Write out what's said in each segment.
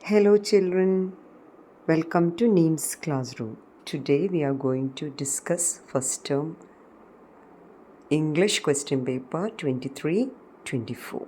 Hello children, welcome to Neem's classroom. Today we are going to discuss first term English question paper 23-24.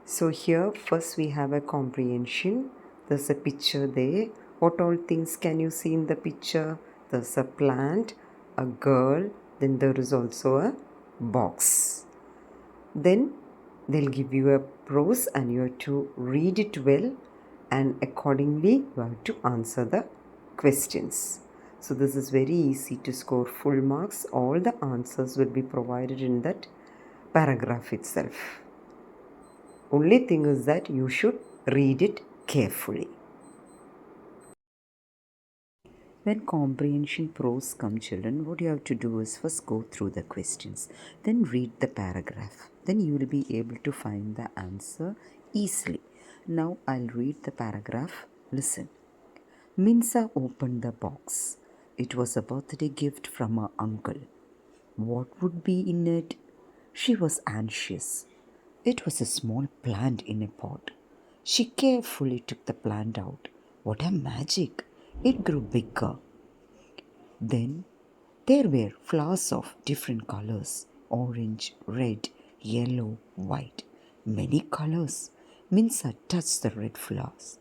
So here first we have a comprehension. There's a picture there. What all things can you see in the picture? There's a plant, a girl, then there is also a box. Then they'll give you a prose and you have to read it well and accordingly you have to answer the questions. So this is very easy to score full marks. All the answers will be provided in that paragraph itself. Only thing is that you should read it carefully. When comprehension prose come, children, what you have to do is first go through the questions, then read the paragraph. Then you will be able to find the answer easily. Now I'll read the paragraph. Listen. Minsa opened the box. It was a birthday gift from her uncle. What would be in it? She was anxious. It was a small plant in a pot. She carefully took the plant out. What a magic! It grew bigger. Then there were flowers of different colors: orange, red, yellow, white. Many colors. Minsa touched the red flowers.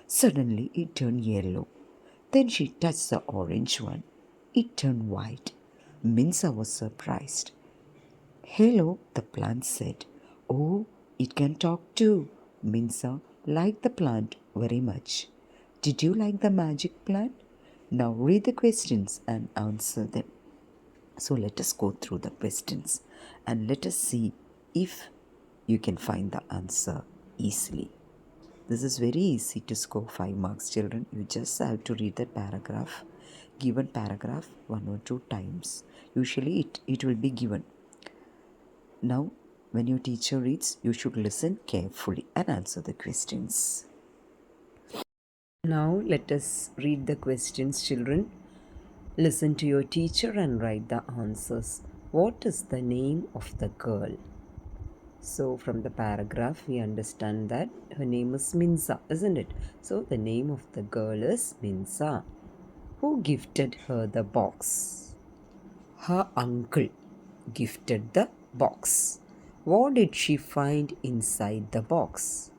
Suddenly it turned yellow. Then she touched the orange one. It turned white. Minsa was surprised. Hello, the plant said. Oh, it can talk too. Minsa liked the plant very much. Did you like the magic plant? Now read the questions and answer them. So let us go through the questions and let us see if you can find the answer easily. This is very easy to score 5 marks, children. You just have to read the paragraph, given paragraph 1 or 2 times. Usually it will be given. Now, when your teacher reads, you should listen carefully and answer the questions. Now, let us read the questions, children. Listen to your teacher and write the answers. What is the name of the girl? So, from the paragraph, we understand that her name is Minsa, isn't it? So, the name of the girl is Minsa. Who gifted her the box? Her uncle gifted the box. What did she find inside the box?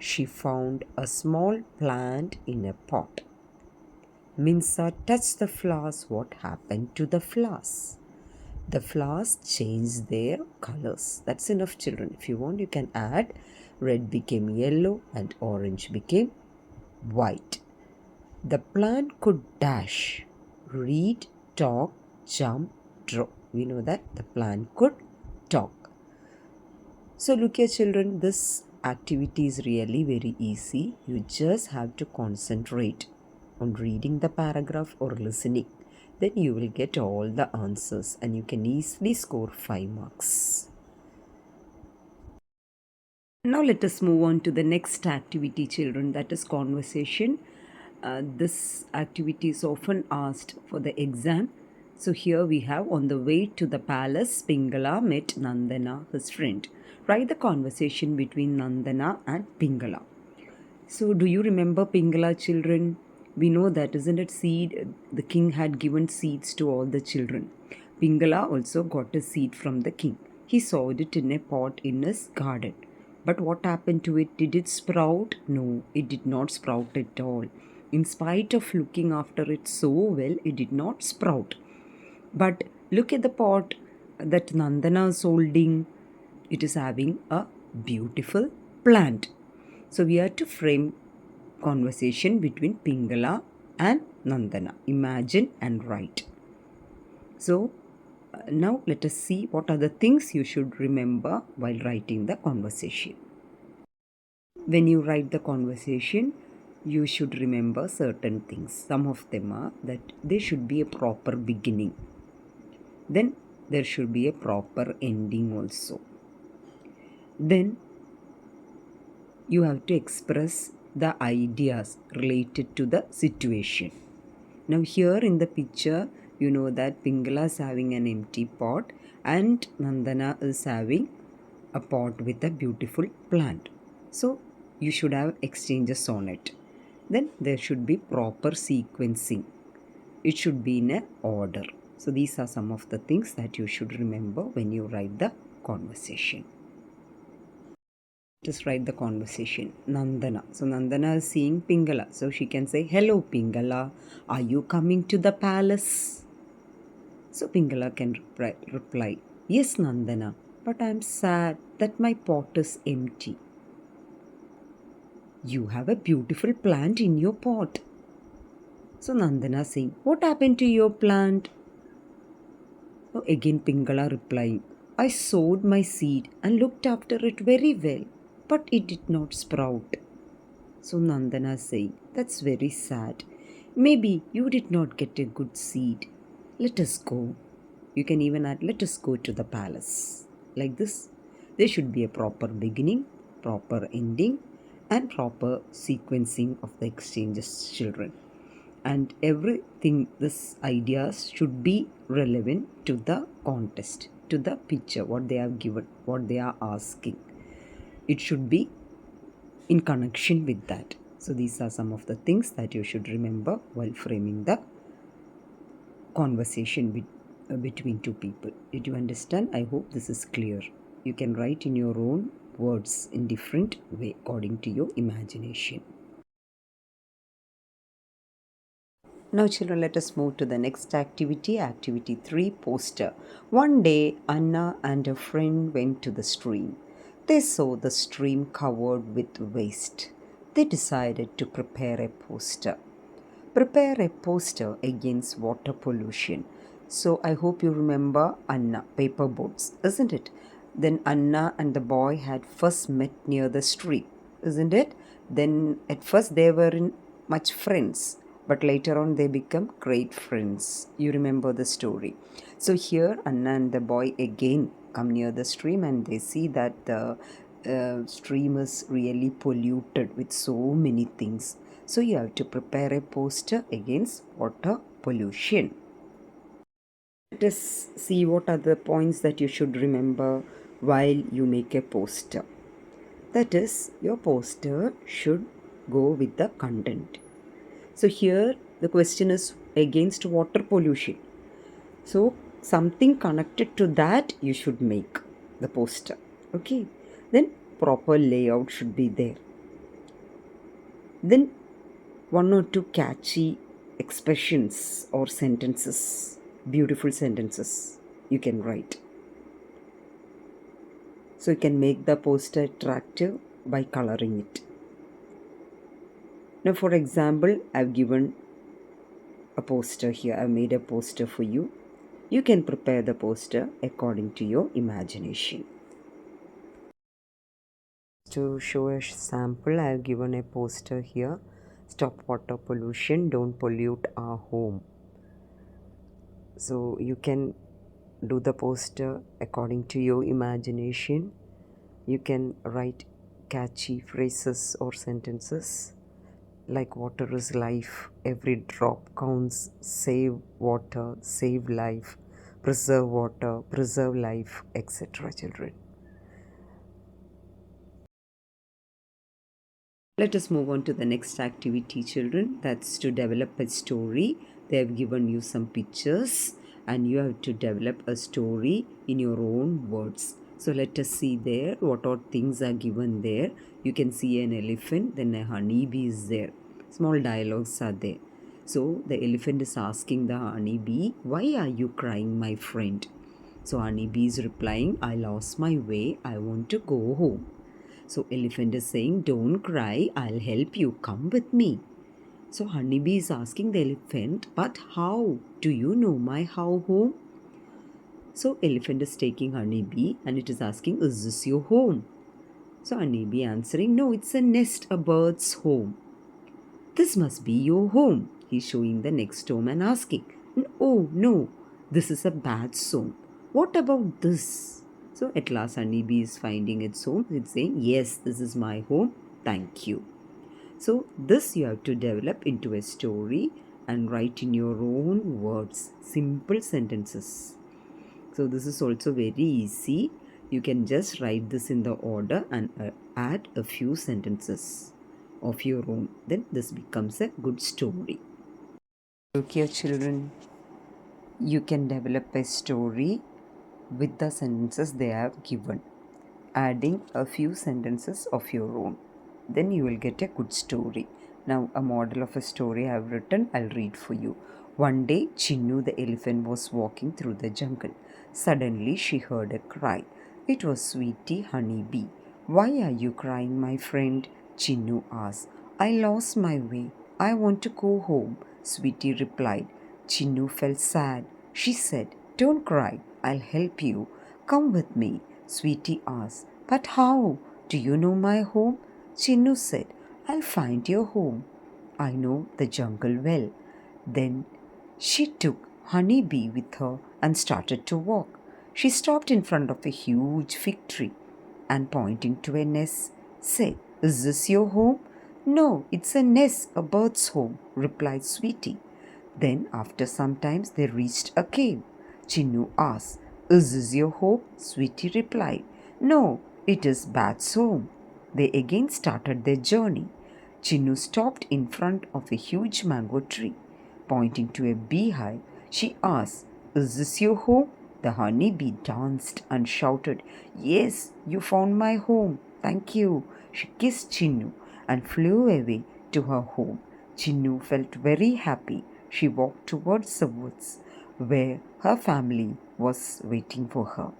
She found a small plant in a pot. Minsa touched the flowers. What happened to the flowers? The flowers changed their colors. That's enough, children. If you want, you can add red became yellow and orange became white. The plant could dash, read, talk, jump, draw. We know that the plant could talk. So look here, children, this activity is really very easy. You just have to concentrate on reading the paragraph or listening. Then you will get all the answers and you can easily score 5 marks. Now let us move on to the next activity, children, that is conversation. This activity is often asked for the exam. So here we have, on the way to the palace, Pingala met Nandana, his friend. Write the conversation between Nandana and Pingala. So do you remember Pingala, children? We know that, isn't it? Seed, the king had given seeds to all the children. Pingala also got a seed from the king. He sowed it in a pot in his garden. But what happened to it? Did it sprout? No, it did not sprout at all. In spite of looking after it so well, it did not sprout. But look at the pot that Nandana is holding. It is having a beautiful plant. So we are to frame conversation between Pingala and Nandana. Imagine and write. So now let us see what are the things you should remember while writing the conversation. When you write the conversation, you should remember certain things. Some of them are that there should be a proper beginning. Then there should be a proper ending also. Then you have to express the ideas related to the situation. Now here in the picture, you know that Pingala is having an empty pot and Nandana is having a pot with a beautiful plant. So you should have exchanges on it. then there should be proper sequencing. It should be in an order. So these are some of the things that you should remember when you write the conversation. Just write the conversation. Nandana. So Nandana is seeing Pingala. So she can say, "Hello Pingala, are you coming to the palace?" So Pingala can reply, "Yes Nandana, but I'm sad that my pot is empty." "You have a beautiful plant in your pot." So Nandana saying, "What happened to your plant?" So again Pingala replying, "I sowed my seed and looked after it very well, but it did not sprout." So Nandana saying, "That's very sad. Maybe you did not get a good seed. Let us go." You can even add, "Let us go to the palace." Like this, there should be a proper beginning, proper ending, and proper sequencing of the exchanges, children. And everything, this ideas should be relevant to the contest, to the picture, what they have given, what they are asking. It should be in connection with that. So these are some of the things that you should remember while framing the conversation between two people. Did you understand? I hope this is clear. You can write in your own words in different way according to your imagination. Now children, let us move to the next activity. Activity 3, poster. One day Anna and a friend went to the stream. They saw the stream covered with waste. They decided to prepare a poster. Prepare a poster against water pollution. So I hope you remember Anna, paper boats, isn't it? Then Anna and the boy had first met near the stream, isn't it? Then at first they weren't much friends, but later on they become great friends. You remember the story. So here Anna and the boy again come near the stream and they see that the stream is really polluted with so many things. So you have to prepare a poster against water pollution. Let us see what are the points that you should remember while you make a poster. That is, your poster should go with the content. So here the question is against water pollution. So something connected to that you should make the poster. Okay. Then proper layout should be there. Then one or two catchy expressions or sentences, beautiful sentences you can write. So you can make the poster attractive by coloring it. Now for example, I've given a poster here. I've made a poster for you. You can prepare the poster according to your imagination. To show a sample, I have given a poster here. Stop water pollution, don't pollute our home. So you can do the poster according to your imagination. You can write catchy phrases or sentences like water is life, every drop counts, save water, save life, preserve water, preserve life, etc. children. Let us move on to the next activity, children. That's to develop a story. They have given you some pictures and you have to develop a story in your own words. So let us see there what all things are given there. You can see an elephant, then a honeybee is there. Small dialogues are there. So the elephant is asking the honeybee, "Why are you crying, my friend?" So honeybee is replying, "I lost my way. I want to go home." So elephant is saying, "Don't cry, I'll help you, come with me." So honeybee is asking the elephant, "But how? Do you know my how home?" So elephant is taking honeybee and it is asking, "Is this your home?" So honeybee answering, "No, it's a nest, a bird's home." "This must be your home." He's showing the next home and asking, "Oh no, this is a bat's home. What about this?" So at last honeybee is finding its home. It's saying, "Yes, this is my home. Thank you." So this you have to develop into a story and write in your own words, simple sentences. So this is also very easy. You can just write this in the order and add a few sentences. of your own, then this becomes a good story. Look here, children, you can develop a story with the sentences they have given, adding a few sentences of your own. Then you will get a good story. Now, a model of a story I have written, I'll read for you. One day, Chinnu the elephant was walking through the jungle. Suddenly, she heard a cry. It was Sweetie Honeybee. Why are you crying, my friend? Chinnu asked. I lost my way. I want to go home, Sweetie replied. Chinnu felt sad. She said, Don't cry. I'll help you. Come with me, Sweetie asked. But how? Do you know my home? Chinnu said, I'll find your home. I know the jungle well. Then she took Honeybee with her and started to walk. She stopped in front of a huge fig tree and pointing to a nest, said, Is this your home? No, it's a nest, a bird's home, replied Sweetie. Then, after some time, they reached a cave. Chinnu asked, Is this your home? Sweetie replied, No, it is Bat's home. They again started their journey. Chinnu stopped in front of a huge mango tree. Pointing to a beehive, she asked, Is this your home? The honeybee danced and shouted, Yes, you found my home. Thank you. She kissed Chinnu and flew away to her home. Chinnu felt very happy. She walked towards the woods where her family was waiting for her.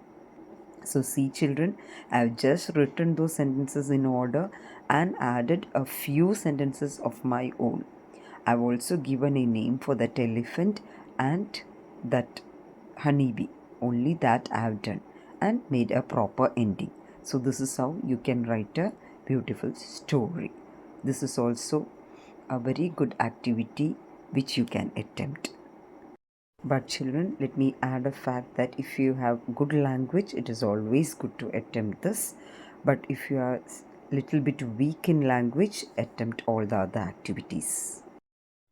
So, see, children, I have just written those sentences in order and added a few sentences of my own. I've also given a name for that elephant and that honeybee. Only that I have done and made a proper ending. So, this is how you can write a beautiful story. This is also a very good activity which you can attempt. But children, let me add a fact that if you have good language, it is always good to attempt this. But if you are little bit weak in language, attempt all the other activities.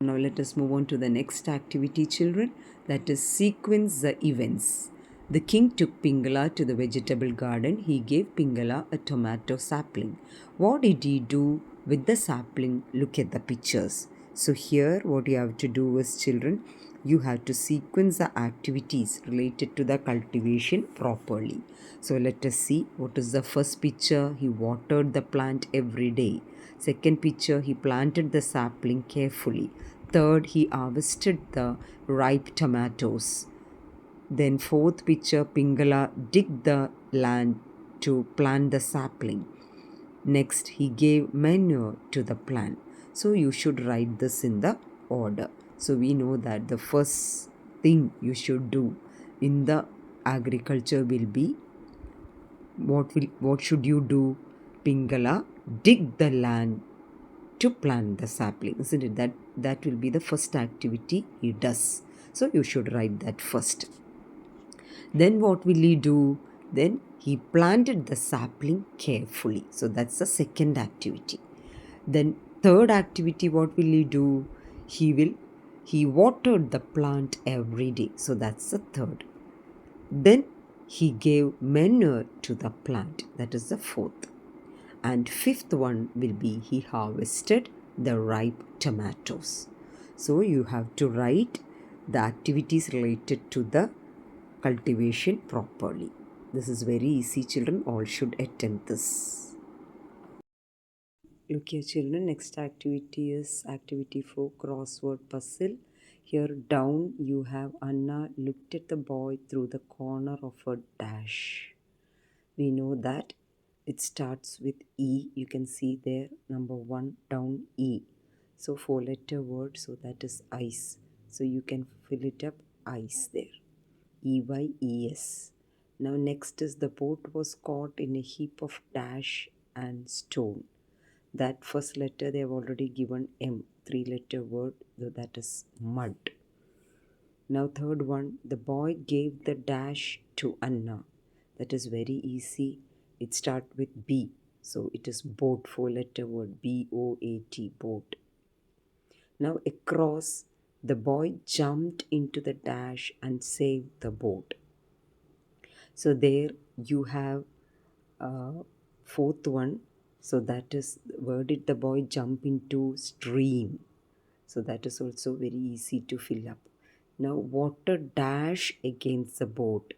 Now let us move on to the next activity, children, that is sequence the events. The king took Pingala to the vegetable garden. He gave Pingala a tomato sapling. What did he do with the sapling? Look at the pictures. So here what you have to do is, children, you have to sequence the activities related to the cultivation properly. So let us see what is the first picture. He watered the plant every day. Second picture, he planted the sapling carefully. Third, he harvested the ripe tomatoes. Then fourth picture, Pingala digged the land to plant the sapling. Next, he gave manure to the plant. So you should write this in the order. So we know that the first thing you should do in the agriculture will be what should you do? Pingala dig the land to plant the sapling, isn't it? That will be the first activity he does. So you should write that first. Then what will he do? Then he planted the sapling carefully. So that's the second activity. Then third activity, what will he do? He watered the plant every day. So that's the third. Then he gave manure to the plant. That is the fourth. And fifth one will be he harvested the ripe tomatoes. So you have to write the activities related to the cultivation properly. This is very easy, children. All should attempt this. Look here, children. Next activity is activity 4, crossword puzzle. Here down you have Anna looked at the boy through the corner of a dash. We know that it starts with E. You can see there, number 1 down E. So 4-letter word, so that is ice. So you can fill it up ice there. EYES. Now next is the boat was caught in a heap of dash and stone. That first letter they have already given M. 3-letter word, so that is mud. Now third one, the boy gave the dash to Anna. That is very easy. It starts with B. So it is boat, 4-letter word, BOAT, boat. Now across, the boy jumped into the dash and saved the boat. So there you have fourth one, So that is, where did the boy jump into? Stream. So that is also very easy to fill up. Now, water dash against the boat.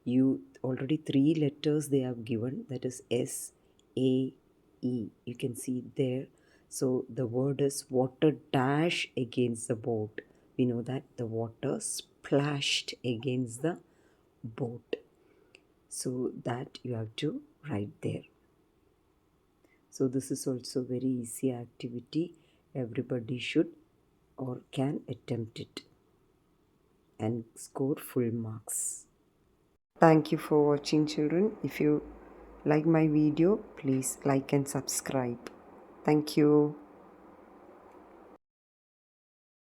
You already 3 letters they have given, that is S, A, E. You can see it there. So the word is water dash against the boat. We know that the water splashed against the boat. So that you have to write there. So this is also very easy activity. Everybody should or can attempt it and score full marks. Thank you for watching, children. If you like my video, please like and subscribe. Thank you.